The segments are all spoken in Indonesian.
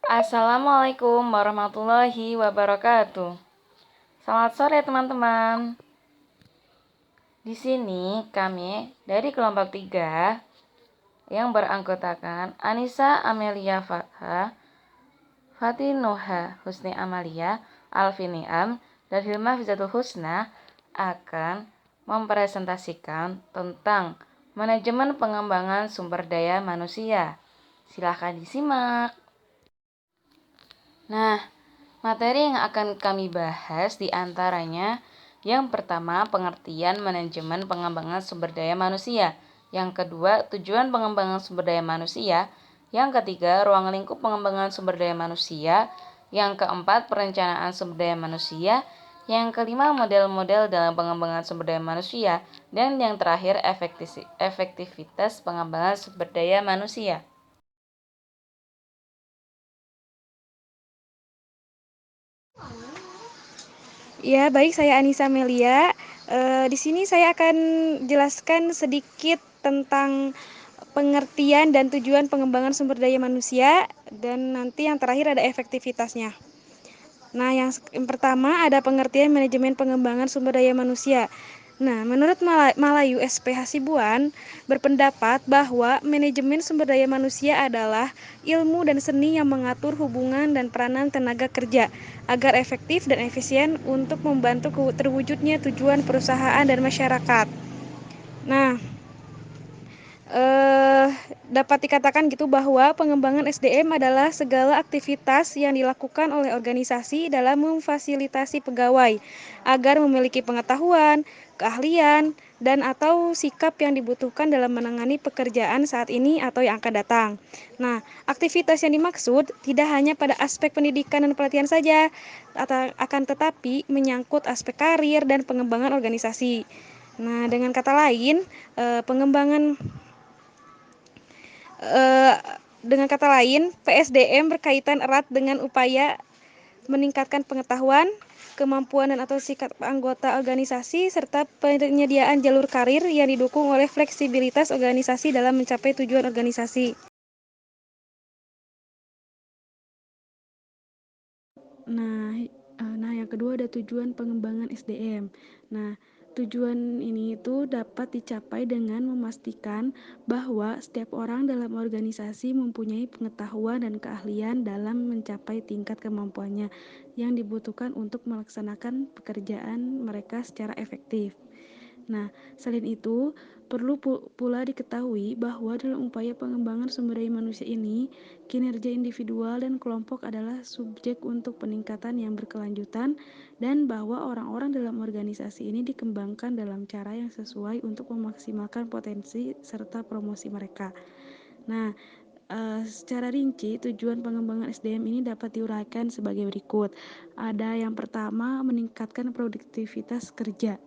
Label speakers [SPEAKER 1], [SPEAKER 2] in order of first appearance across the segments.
[SPEAKER 1] Assalamualaikum warahmatullahi wabarakatuh. Selamat sore teman-teman. Di sini kami dari kelompok 3 yang beranggotakan Anissa Amelia Fatha, Fatinoha Husni Amalia, Alfiniam, dan Hilma Fizatul Husna akan mempresentasikan tentang manajemen pengembangan sumber daya manusia. Silahkan disimak. Nah, materi yang akan kami bahas diantaranya yang pertama, pengertian manajemen pengembangan sumber daya manusia. Yang kedua, tujuan pengembangan sumber daya manusia. Yang ketiga, ruang lingkup pengembangan sumber daya manusia. Yang keempat, perencanaan sumber daya manusia. Yang kelima, model-model dalam pengembangan sumber daya manusia. Dan yang terakhir, efektivitas pengembangan sumber daya manusia.
[SPEAKER 2] Ya, baik, saya Anissa Melia. Di sini saya akan jelaskan sedikit tentang pengertian dan tujuan pengembangan sumber daya manusia, dan nanti yang terakhir ada efektivitasnya. Nah, yang pertama ada pengertian manajemen pengembangan sumber daya manusia. Nah, menurut Malayu SPH Hasibuan berpendapat bahwa manajemen sumber daya manusia adalah ilmu dan seni yang mengatur hubungan dan peranan tenaga kerja agar efektif dan efisien untuk membantu terwujudnya tujuan perusahaan dan masyarakat. Nah, dapat dikatakan gitu bahwa pengembangan SDM adalah segala aktivitas yang dilakukan oleh organisasi dalam memfasilitasi pegawai agar memiliki pengetahuan, keahlian, dan atau sikap yang dibutuhkan dalam menangani pekerjaan saat ini atau yang akan datang. Nah, aktivitas yang dimaksud tidak hanya pada aspek pendidikan dan pelatihan saja, akan tetapi menyangkut aspek karir dan pengembangan organisasi. Nah, dengan kata lain, pengembangan dengan kata lain, PSDM berkaitan erat dengan upaya meningkatkan pengetahuan, kemampuan dan atau sikap anggota organisasi, serta penyediaan jalur karir yang didukung oleh fleksibilitas organisasi dalam mencapai tujuan organisasi. Nah, yang kedua ada tujuan pengembangan SDM. Nah, tujuan ini itu dapat dicapai dengan memastikan bahwa setiap orang dalam organisasi mempunyai pengetahuan dan keahlian dalam mencapai tingkat kemampuannya yang dibutuhkan untuk melaksanakan pekerjaan mereka secara efektif. Nah, selain itu, perlu pula diketahui bahwa dalam upaya pengembangan sumber daya manusia ini, kinerja individual dan kelompok adalah subjek untuk peningkatan yang berkelanjutan, dan bahwa orang-orang dalam organisasi ini dikembangkan dalam cara yang sesuai untuk memaksimalkan potensi serta promosi mereka. Nah, secara rinci, tujuan pengembangan SDM ini dapat diuraikan sebagai berikut. Ada yang pertama, meningkatkan produktivitas kerja.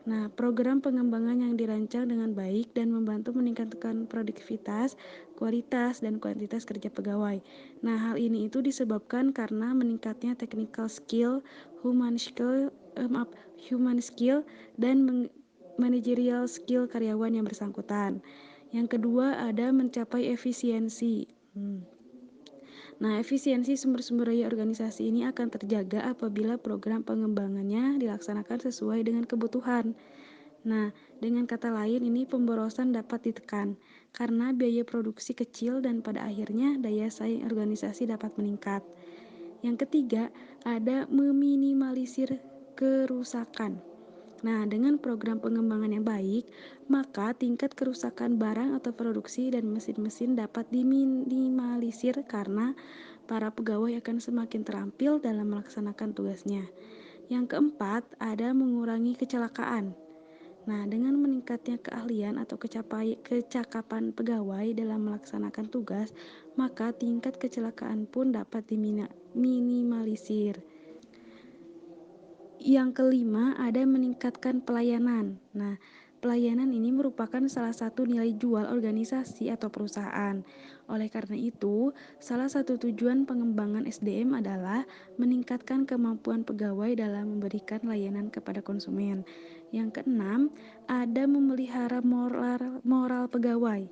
[SPEAKER 2] Nah, program pengembangan yang dirancang dengan baik dan membantu meningkatkan produktivitas, kualitas, dan kuantitas kerja pegawai. Nah, hal ini itu disebabkan karena meningkatnya technical skill, human skill, dan managerial skill karyawan yang bersangkutan. Yang kedua ada mencapai efisiensi. Nah, efisiensi sumber-sumber daya organisasi ini akan terjaga apabila program pengembangannya dilaksanakan sesuai dengan kebutuhan. Nah, dengan kata lain ini pemborosan dapat ditekan karena biaya produksi kecil dan pada akhirnya daya saing organisasi dapat meningkat. Yang ketiga, ada meminimalisir kerusakan. Nah, dengan program pengembangan yang baik, maka tingkat kerusakan barang atau produksi dan mesin-mesin dapat diminimalisir karena para pegawai akan semakin terampil dalam melaksanakan tugasnya. Yang keempat, ada mengurangi kecelakaan. Nah, dengan meningkatnya keahlian atau kecakapan pegawai dalam melaksanakan tugas, maka tingkat kecelakaan pun dapat diminimalisir. Yang kelima, ada meningkatkan pelayanan. Nah, pelayanan ini merupakan salah satu nilai jual organisasi atau perusahaan. Oleh karena itu, salah satu tujuan pengembangan SDM adalah meningkatkan kemampuan pegawai dalam memberikan layanan kepada konsumen. Yang keenam, ada memelihara moral pegawai.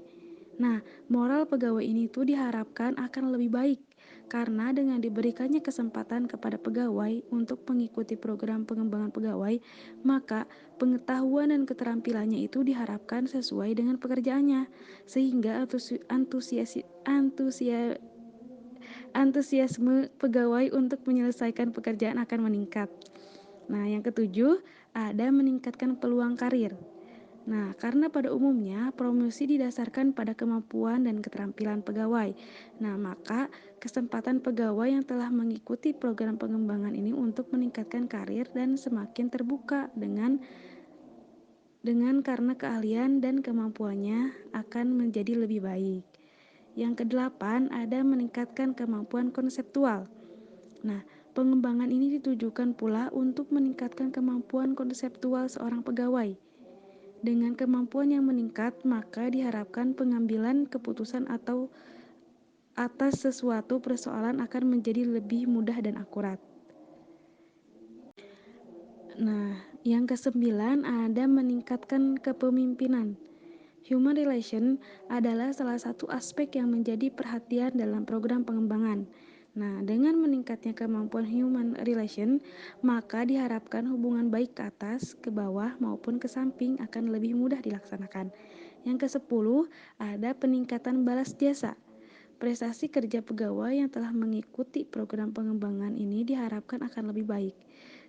[SPEAKER 2] Nah, moral pegawai ini tuh diharapkan akan lebih baik karena dengan diberikannya kesempatan kepada pegawai untuk mengikuti program pengembangan pegawai, maka pengetahuan dan keterampilannya itu diharapkan sesuai dengan pekerjaannya, sehingga antusiasme pegawai untuk menyelesaikan pekerjaan akan meningkat. Nah, yang ketujuh, ada meningkatkan peluang karir. Nah, karena pada umumnya promosi didasarkan pada kemampuan dan keterampilan pegawai. Nah, maka kesempatan pegawai yang telah mengikuti program pengembangan ini untuk meningkatkan karir dan semakin terbuka dengan karena keahlian dan kemampuannya akan menjadi lebih baik. Yang kedelapan, ada meningkatkan kemampuan konseptual. Nah, pengembangan ini ditujukan pula untuk meningkatkan kemampuan konseptual seorang pegawai. Dengan kemampuan yang meningkat, maka diharapkan pengambilan keputusan atau atas sesuatu persoalan akan menjadi lebih mudah dan akurat. Nah, yang kesembilan ada meningkatkan kepemimpinan. Human relation adalah salah satu aspek yang menjadi perhatian dalam program pengembangan. Nah, dengan meningkatnya kemampuan human relation, maka diharapkan hubungan baik ke atas, ke bawah, maupun ke samping akan lebih mudah dilaksanakan. Yang ke-10 ada peningkatan balas jasa. Prestasi kerja pegawai yang telah mengikuti program pengembangan ini diharapkan akan lebih baik.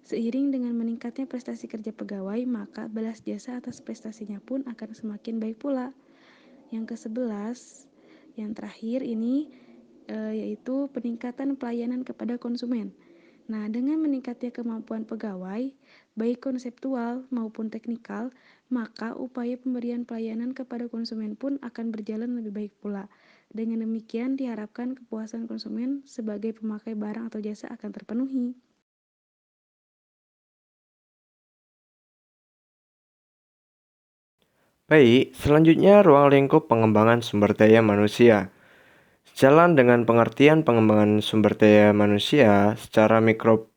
[SPEAKER 2] Seiring dengan meningkatnya prestasi kerja pegawai, maka balas jasa atas prestasinya pun akan semakin baik pula. Yang ke-11, yang terakhir ini yaitu peningkatan pelayanan kepada konsumen. Nah, dengan meningkatnya kemampuan pegawai, baik konseptual maupun teknikal, maka upaya pemberian pelayanan kepada konsumen pun akan berjalan lebih baik pula. Dengan demikian, diharapkan kepuasan konsumen sebagai pemakai barang atau jasa akan terpenuhi.
[SPEAKER 3] Baik, selanjutnya ruang lingkup pengembangan sumber daya manusia. Sejalan dengan pengertian pengembangan sumber daya manusia secara mikro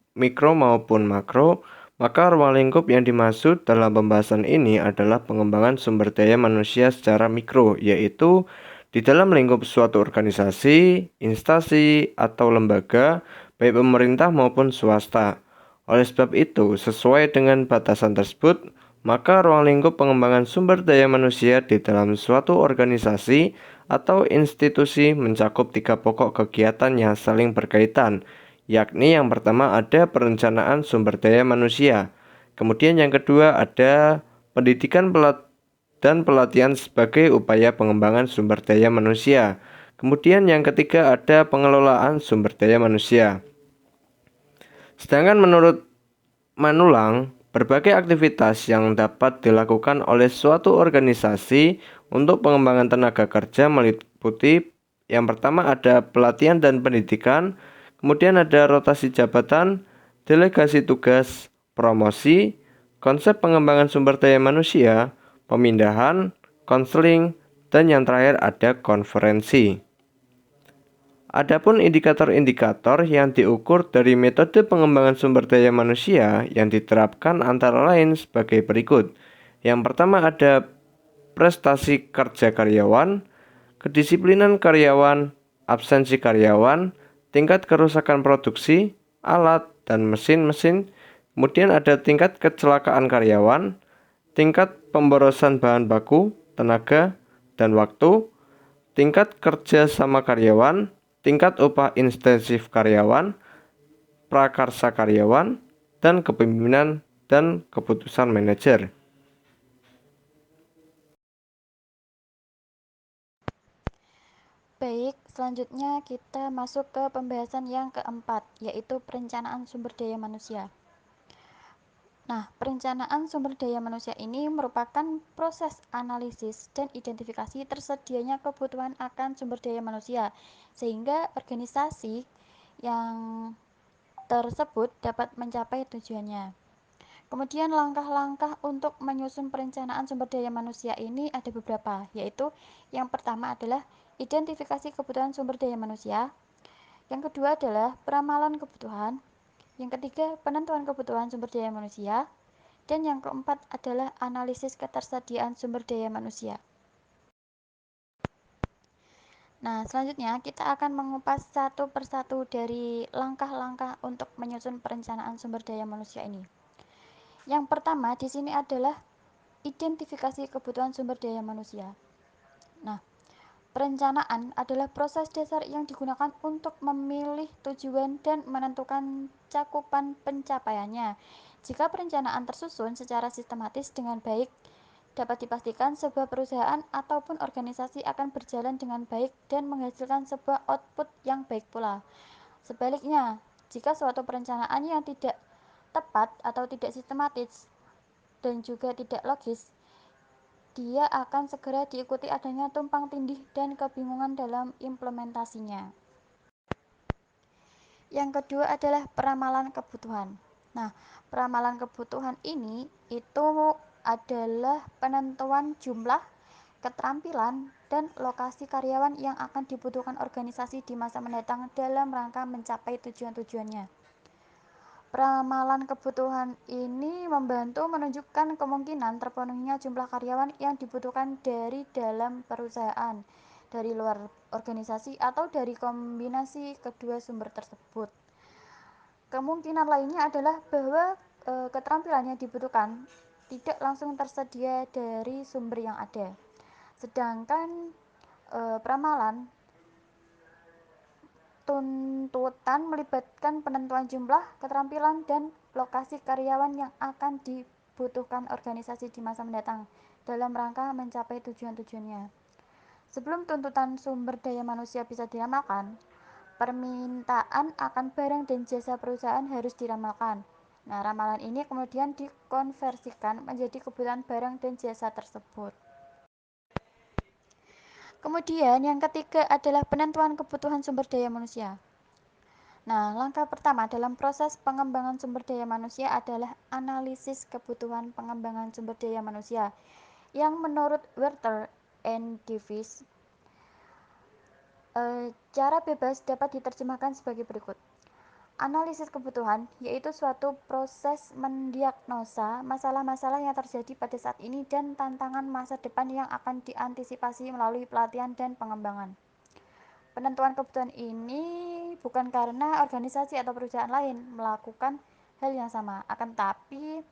[SPEAKER 3] maupun makro, maka ruang lingkup yang dimaksud dalam pembahasan ini adalah pengembangan sumber daya manusia secara mikro, yaitu di dalam lingkup suatu organisasi, instansi, atau lembaga, baik pemerintah maupun swasta. Oleh sebab itu, sesuai dengan batasan tersebut, maka ruang lingkup pengembangan sumber daya manusia di dalam suatu organisasi atau institusi mencakup 3 pokok kegiatan yang saling berkaitan, yakni yang pertama ada perencanaan sumber daya manusia, kemudian yang kedua ada pendidikan dan pelatihan sebagai upaya pengembangan sumber daya manusia, kemudian yang ketiga ada pengelolaan sumber daya manusia. Sedangkan menurut Manulang, berbagai aktivitas yang dapat dilakukan oleh suatu organisasi untuk pengembangan tenaga kerja meliputi yang pertama ada pelatihan dan pendidikan, kemudian ada rotasi jabatan, delegasi tugas, promosi, konsep pengembangan sumber daya manusia, pemindahan, konseling, dan yang terakhir ada konferensi. Adapun indikator-indikator yang diukur dari metode pengembangan sumber daya manusia yang diterapkan antara lain sebagai berikut. Yang pertama ada prestasi kerja karyawan, kedisiplinan karyawan, absensi karyawan, tingkat kerusakan produksi, alat, dan mesin-mesin. Kemudian ada tingkat kecelakaan karyawan, tingkat pemborosan bahan baku, tenaga, dan waktu, tingkat kerja sama karyawan, tingkat upah intensif karyawan, prakarsa karyawan, dan kepemimpinan dan keputusan manajer.
[SPEAKER 4] Baik, selanjutnya kita masuk ke pembahasan yang keempat, yaitu perencanaan sumber daya manusia. Nah, perencanaan sumber daya manusia ini merupakan proses analisis dan identifikasi tersedianya kebutuhan akan sumber daya manusia, sehingga organisasi yang tersebut dapat mencapai tujuannya. Kemudian langkah-langkah untuk menyusun perencanaan sumber daya manusia ini ada beberapa, yaitu yang pertama adalah identifikasi kebutuhan sumber daya manusia, yang kedua adalah peramalan kebutuhan, yang ketiga penentuan kebutuhan sumber daya manusia, dan yang keempat adalah analisis ketersediaan sumber daya manusia. Nah, selanjutnya kita akan mengupas satu persatu dari langkah-langkah untuk menyusun perencanaan sumber daya manusia ini. Yang pertama di sini adalah identifikasi kebutuhan sumber daya manusia. Nah, perencanaan adalah proses dasar yang digunakan untuk memilih tujuan dan menentukan cakupan pencapaiannya. Jika perencanaan tersusun secara sistematis dengan baik, dapat dipastikan sebuah perusahaan ataupun organisasi akan berjalan dengan baik dan menghasilkan sebuah output yang baik pula. Sebaliknya, jika suatu perencanaan yang tidak tepat atau tidak sistematis dan juga tidak logis, dia akan segera diikuti adanya tumpang tindih dan kebingungan dalam implementasinya. Yang kedua adalah peramalan kebutuhan. Nah, peramalan kebutuhan ini itu adalah penentuan jumlah, keterampilan, dan lokasi karyawan yang akan dibutuhkan organisasi di masa mendatang dalam rangka mencapai tujuan-tujuannya. Peramalan kebutuhan ini membantu menunjukkan kemungkinan terpenuhinya jumlah karyawan yang dibutuhkan dari dalam perusahaan, dari luar organisasi, atau dari kombinasi kedua sumber tersebut. Kemungkinan lainnya adalah bahwa keterampilan yang dibutuhkan tidak langsung tersedia dari sumber yang ada. Sedangkan peramalan tuntutan melibatkan penentuan jumlah, keterampilan, dan lokasi karyawan yang akan dibutuhkan organisasi di masa mendatang dalam rangka mencapai tujuan-tujuannya. Sebelum tuntutan sumber daya manusia bisa diramalkan, permintaan akan barang dan jasa perusahaan harus diramalkan. Nah, ramalan ini kemudian dikonversikan menjadi kebutuhan barang dan jasa tersebut. Kemudian yang ketiga adalah penentuan kebutuhan sumber daya manusia. Nah, langkah pertama dalam proses pengembangan sumber daya manusia adalah analisis kebutuhan pengembangan sumber daya manusia yang menurut Werther and Davis cara bebas dapat diterjemahkan sebagai berikut. Analisis kebutuhan yaitu suatu proses mendiagnosa masalah-masalah yang terjadi pada saat ini dan tantangan masa depan yang akan diantisipasi melalui pelatihan dan pengembangan. Penentuan kebutuhan ini bukan karena organisasi atau perusahaan lain melakukan hal yang sama, akan tetapi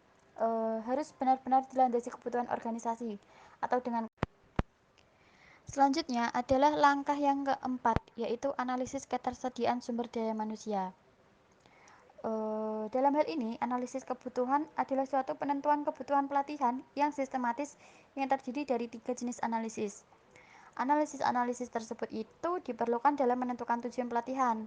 [SPEAKER 4] harus benar-benar dilandasi kebutuhan organisasi atau dengan. Selanjutnya adalah langkah yang keempat, yaitu analisis ketersediaan sumber daya manusia. Dalam hal ini, analisis kebutuhan adalah suatu penentuan kebutuhan pelatihan yang sistematis yang terdiri dari 3 jenis analisis. Analisis-analisis tersebut itu diperlukan dalam menentukan tujuan pelatihan.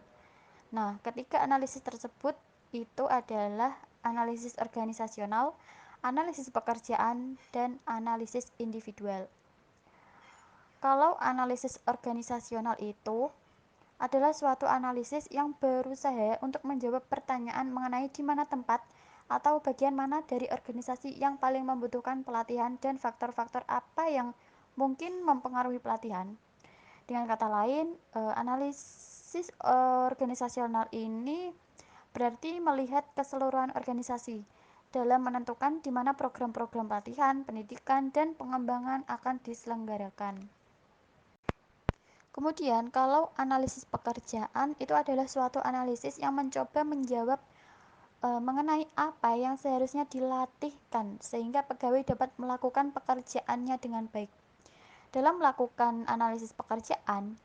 [SPEAKER 4] Nah, ketika analisis tersebut itu adalah analisis organisasional, analisis pekerjaan, dan analisis individual. Kalau analisis organisasional itu adalah suatu analisis yang berusaha untuk menjawab pertanyaan mengenai di mana tempat atau bagian mana dari organisasi yang paling membutuhkan pelatihan dan faktor-faktor apa yang mungkin mempengaruhi pelatihan. Dengan kata lain, analisis organisasional ini berarti melihat keseluruhan organisasi dalam menentukan di mana program-program pelatihan, pendidikan, dan pengembangan akan diselenggarakan. Kemudian, kalau analisis pekerjaan itu adalah suatu analisis yang mencoba menjawab mengenai apa yang seharusnya dilatihkan sehingga pegawai dapat melakukan pekerjaannya dengan baik. Dalam melakukan analisis pekerjaan,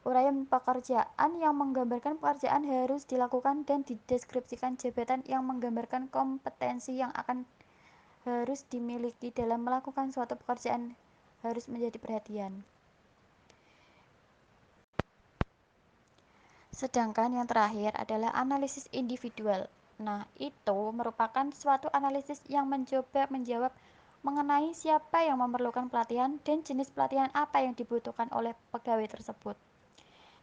[SPEAKER 4] uraian pekerjaan yang menggambarkan pekerjaan harus dilakukan dan dideskripsikan jabatan yang menggambarkan kompetensi yang akan harus dimiliki dalam melakukan suatu pekerjaan harus menjadi perhatian. Sedangkan yang terakhir adalah analisis individual. Nah, itu merupakan suatu analisis yang mencoba menjawab mengenai siapa yang memerlukan pelatihan dan jenis pelatihan apa yang dibutuhkan oleh pegawai tersebut.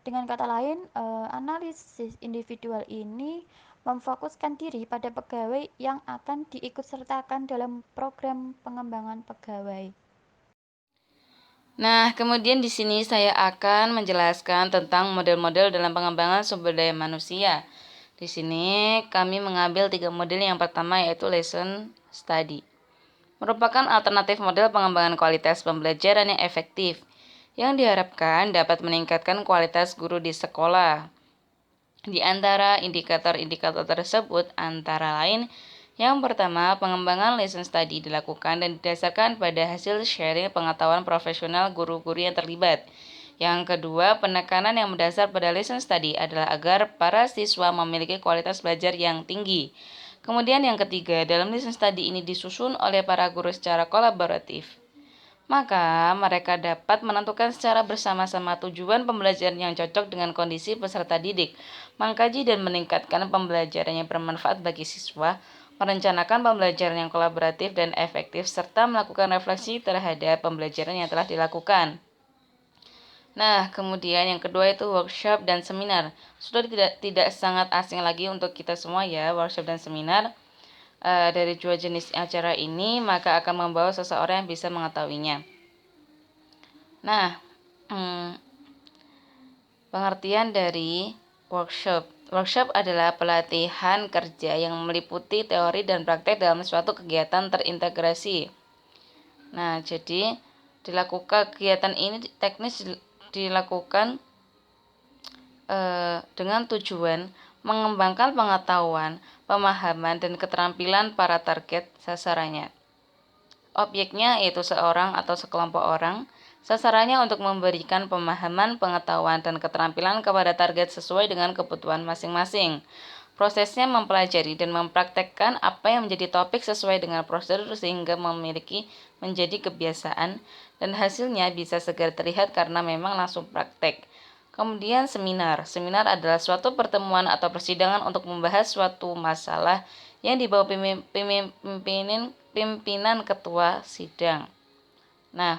[SPEAKER 4] Dengan kata lain, analisis individual ini memfokuskan diri pada pegawai yang akan diikutsertakan dalam program pengembangan pegawai.
[SPEAKER 1] Nah, kemudian di sini saya akan menjelaskan tentang model-model dalam pengembangan sumber daya manusia. Di sini kami mengambil 3 model. Yang pertama yaitu lesson study. Merupakan alternatif model pengembangan kualitas pembelajaran yang efektif. yang diharapkan dapat meningkatkan kualitas guru di sekolah. Di antara indikator-indikator tersebut antara lain, yang pertama, pengembangan lesson study dilakukan dan didasarkan pada hasil sharing pengetahuan profesional guru-guru yang terlibat. Yang kedua, penekanan yang mendasar pada lesson study adalah agar para siswa memiliki kualitas belajar yang tinggi. Kemudian yang ketiga, dalam lesson study ini disusun oleh para guru secara kolaboratif. Maka mereka dapat menentukan secara bersama-sama tujuan pembelajaran yang cocok dengan kondisi peserta didik, mengkaji dan meningkatkan pembelajaran yang bermanfaat bagi siswa, merencanakan pembelajaran yang kolaboratif dan efektif, serta melakukan refleksi terhadap pembelajaran yang telah dilakukan. Nah, kemudian yang kedua itu workshop dan seminar. Sudah tidak sangat asing lagi untuk kita semua ya, workshop dan seminar. Dari dua jenis acara ini, maka akan membawa seseorang yang bisa mengetahuinya. Nah, pengertian dari workshop. Workshop adalah pelatihan kerja yang meliputi teori dan praktek dalam suatu kegiatan terintegrasi. Nah, jadi dilakukan kegiatan ini teknis dilakukan dengan tujuan mengembangkan pengetahuan, pemahaman, dan keterampilan para target sasarannya. Objeknya yaitu seorang atau sekelompok orang. Sasarannya untuk memberikan pemahaman, pengetahuan, dan keterampilan kepada target sesuai dengan kebutuhan masing-masing. Prosesnya mempelajari dan mempraktekkan apa yang menjadi topik sesuai dengan prosedur sehingga menjadi kebiasaan, dan hasilnya bisa segera terlihat karena memang langsung praktek. Kemudian seminar. Seminar adalah suatu pertemuan atau persidangan untuk membahas suatu masalah yang dibawa pimpinan ketua sidang. Nah,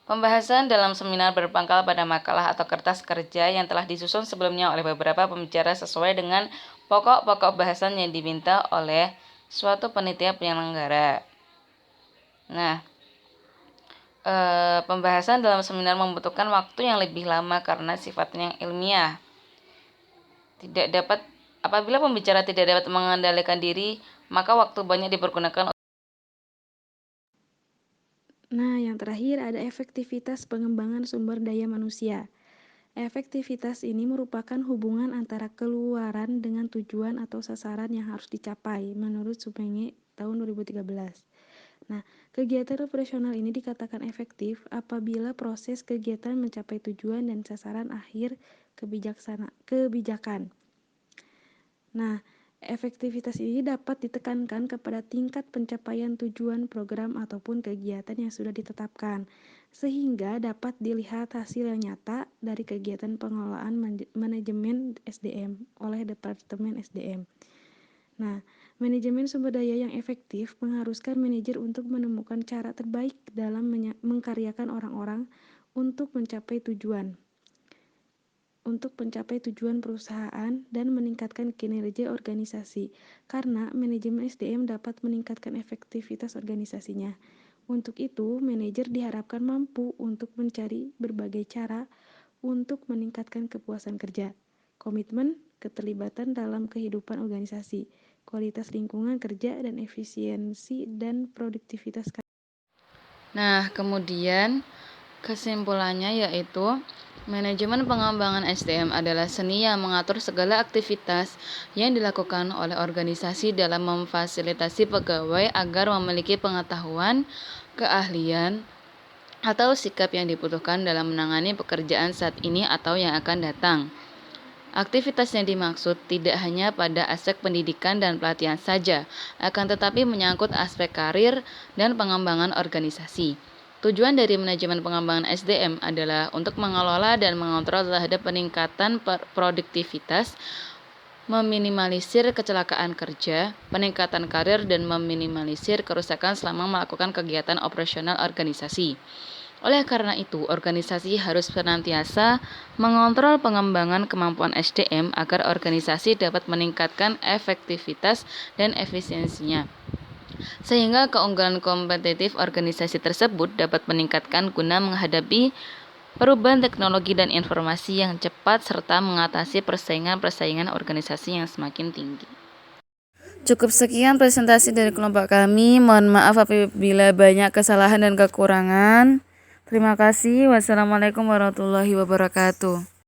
[SPEAKER 1] pembahasan dalam seminar berpangkal pada makalah atau kertas kerja yang telah disusun sebelumnya oleh beberapa pembicara sesuai dengan pokok-pokok bahasan yang diminta oleh suatu panitia penyelenggara. Nah, pembahasan dalam seminar membutuhkan waktu yang lebih lama karena sifatnya yang ilmiah. Apabila pembicara tidak dapat mengendalikan diri, maka waktu banyak dipergunakan.
[SPEAKER 2] Nah, yang terakhir ada efektivitas pengembangan sumber daya manusia. Efektivitas ini merupakan hubungan antara keluaran dengan tujuan atau sasaran yang harus dicapai menurut Sumenge tahun 2013. Nah, kegiatan operasional ini dikatakan efektif apabila proses kegiatan mencapai tujuan dan sasaran akhir kebijakan. Nah, efektivitas ini dapat ditekankan kepada tingkat pencapaian tujuan program ataupun kegiatan yang sudah ditetapkan, sehingga dapat dilihat hasil yang nyata dari kegiatan pengelolaan manajemen SDM oleh Departemen SDM. Nah, manajemen sumber daya yang efektif mengharuskan manajer untuk menemukan cara terbaik dalam mengkaryakan orang-orang untuk mencapai tujuan perusahaan dan meningkatkan kinerja organisasi, karena manajemen SDM dapat meningkatkan efektivitas organisasinya. Untuk itu, manajer diharapkan mampu untuk mencari berbagai cara untuk meningkatkan kepuasan kerja, komitmen, keterlibatan dalam kehidupan organisasi, kualitas lingkungan kerja, dan efisiensi dan produktivitas.
[SPEAKER 1] Nah, kemudian kesimpulannya yaitu manajemen pengembangan SDM adalah seni yang mengatur segala aktivitas yang dilakukan oleh organisasi dalam memfasilitasi pegawai agar memiliki pengetahuan, keahlian, atau sikap yang dibutuhkan dalam menangani pekerjaan saat ini atau yang akan datang. Aktivitas yang dimaksud tidak hanya pada aspek pendidikan dan pelatihan saja, akan tetapi menyangkut aspek karir dan pengembangan organisasi. Tujuan dari manajemen pengembangan SDM adalah untuk mengelola dan mengontrol terhadap peningkatan produktivitas, meminimalisir kecelakaan kerja, peningkatan karir, dan meminimalisir kerusakan selama melakukan kegiatan operasional organisasi. Oleh karena itu, organisasi harus senantiasa mengontrol pengembangan kemampuan SDM agar organisasi dapat meningkatkan efektivitas dan efisiensinya, sehingga keunggulan kompetitif organisasi tersebut dapat meningkatkan guna menghadapi perubahan teknologi dan informasi yang cepat serta mengatasi persaingan organisasi yang semakin tinggi. Cukup sekian presentasi dari kelompok kami. Mohon maaf apabila banyak kesalahan dan kekurangan. Terima kasih. Wassalamualaikum warahmatullahi wabarakatuh.